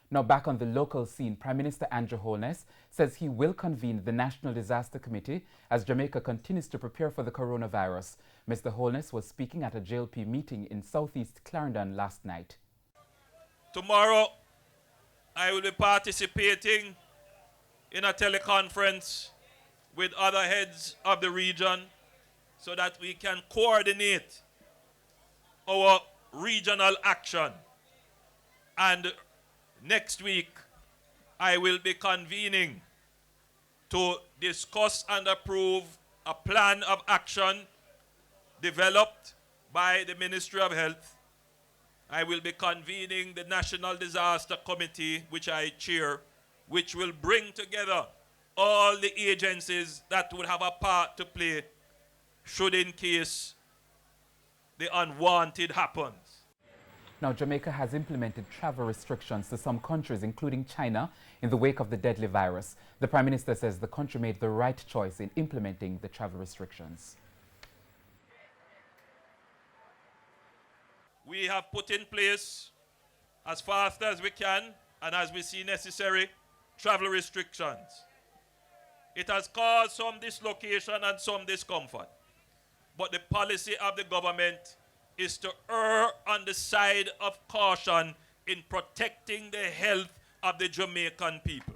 Now back on the local scene, Prime Minister Andrew Holness says he will convene the National Disaster Committee as Jamaica continues to prepare for the coronavirus. Mr. Holness was speaking at a JLP meeting in southeast Clarendon last night. Tomorrow, I will be participating in a teleconference with other heads of the region so that we can coordinate our regional action. And next week, I will be convening to discuss and approve a plan of action developed by the Ministry of Health. I will be convening the National Disaster Committee, which I chair, which will bring together all the agencies that will have a part to play should in case the unwanted happens. Now, Jamaica has implemented travel restrictions to some countries, including China, in the wake of the deadly virus. The Prime Minister says the country made the right choice in implementing the travel restrictions. We have put in place, as fast as we can and as we see necessary, travel restrictions. It has caused some dislocation and some discomfort, but the policy of the government is to err on the side of caution in protecting the health of the Jamaican people.